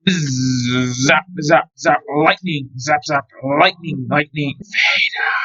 Zap, zap, zap, lightning, zap, zap, lightning, lightning, fade out.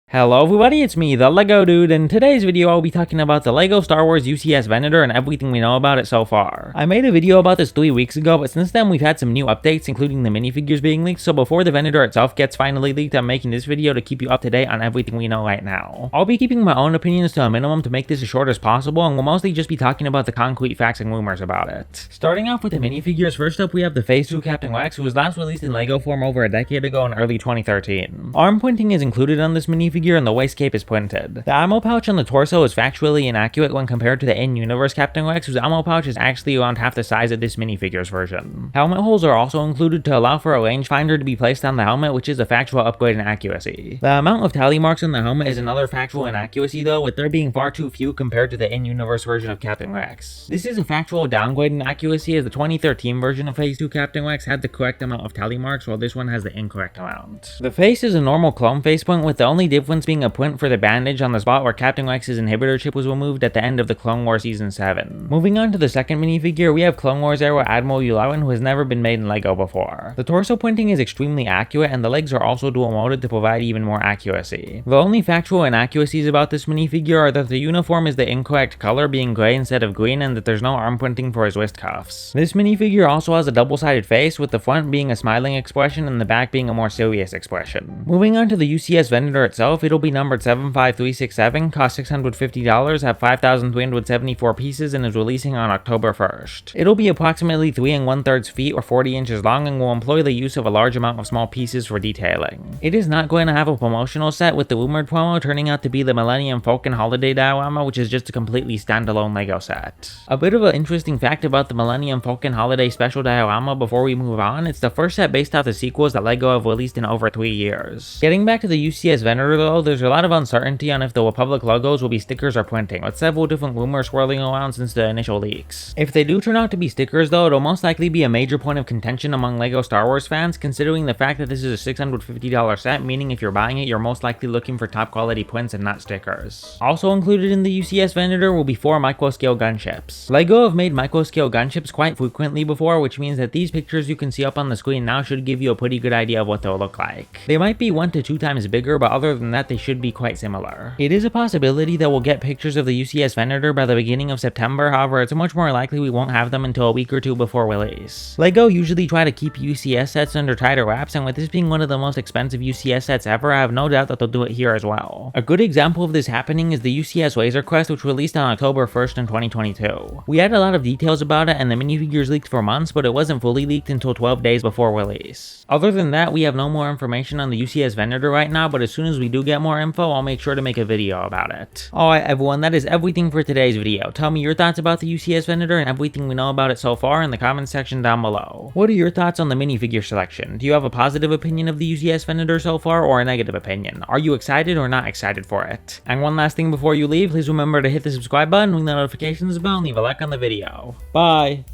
Hello everybody, it's me, the LEGO Dude, and in today's video I'll be talking about the LEGO Star Wars UCS Venator and everything we know about it so far. I made a video about this 3 weeks ago, but since then we've had some new updates, including the minifigures being leaked, so before the Venator itself gets finally leaked, I'm making this video to keep you up to date on everything we know right now. I'll be keeping my own opinions to a minimum to make this as short as possible, and we'll mostly just be talking about the concrete facts and rumors about it. Starting off with the minifigures, first up we have the Phase 2 Captain Rex, who was last released in LEGO form over a decade ago in early 2013. Arm printing is included on this minifigure and the waistcape is printed. The ammo pouch on the torso is factually inaccurate when compared to the in-universe Captain Rex, whose ammo pouch is actually around half the size of this minifigure's version. Helmet holes are also included to allow for a rangefinder to be placed on the helmet, which is a factual upgrade in accuracy. The amount of tally marks on the helmet is another factual inaccuracy though, with there being far too few compared to the in-universe version of Captain Rex. This is a factual downgrade in accuracy, as the 2013 version of Phase 2 Captain Rex had the correct amount of tally marks, while this one has the incorrect amount. The face is a normal clone face print, with the only difference being a print for the bandage on the spot where Captain Rex's inhibitor chip was removed at the end of the Clone Wars Season 7. Moving on to the second minifigure, we have Clone Wars era Admiral Yularen, who has never been made in LEGO before. The torso printing is extremely accurate, and the legs are also dual molded to provide even more accuracy. The only factual inaccuracies about this minifigure are that the uniform is the incorrect color, being gray instead of green, and that there's no arm printing for his wrist cuffs. This minifigure also has a double-sided face, with the front being a smiling expression and the back being a more serious expression. Moving on to the UCS Venator itself, it'll be numbered 75367, cost $650, have 5,374 pieces, and is releasing on October 1st. It'll be approximately 3 1/3 feet or 40 inches long and will employ the use of a large amount of small pieces for detailing. It is not going to have a promotional set, with the rumored promo turning out to be the Millennium Falcon Holiday diorama, which is just a completely standalone LEGO set. A bit of an interesting fact about the Millennium Falcon Holiday Special diorama before we move on, it's the first set based off the sequels that LEGO have released in over 3 years. Getting back to the UCS Venator though, there's a lot of uncertainty on if the Republic logos will be stickers or printing, with several different rumors swirling around since the initial leaks. If they do turn out to be stickers though, it'll most likely be a major point of contention among LEGO Star Wars fans, considering the fact that this is a $650 set, meaning if you're buying it, you're most likely looking for top quality prints and not stickers. Also included in the UCS Venator will be 4 Microscale Gunships. LEGO have made Microscale Gunships quite frequently before, which means that these pictures you can see up on the screen now should give you a pretty good idea of what they'll look like. They might be 1 to 2 times bigger, but other than that they should be quite similar. It is a possibility that we'll get pictures of the UCS Venator by the beginning of September, however it's much more likely we won't have them until a week or 2 before release. LEGO usually try to keep UCS sets under tighter wraps, and with this being one of the most expensive UCS sets ever, I have no doubt that they'll do it here as well. A good example of this happening is the UCS Razor Crest, which released on October 1st in 2022. We had a lot of details about it and the minifigures leaked for months, but it wasn't fully leaked until 12 days before release. Other than that, we have no more information on the UCS Venator right now, but as soon as we do get more info, I'll make sure to make a video about it. Alright everyone, that is everything for today's video. Tell me your thoughts about the UCS Venator and everything we know about it so far in the comments section down below. What are your thoughts on the minifigure selection? Do you have a positive opinion of the UCS Venator so far, or a negative opinion? Are you excited or not excited for it? And one last thing before you leave, please remember to hit the subscribe button, ring the notifications bell, and leave a like on the video. Bye!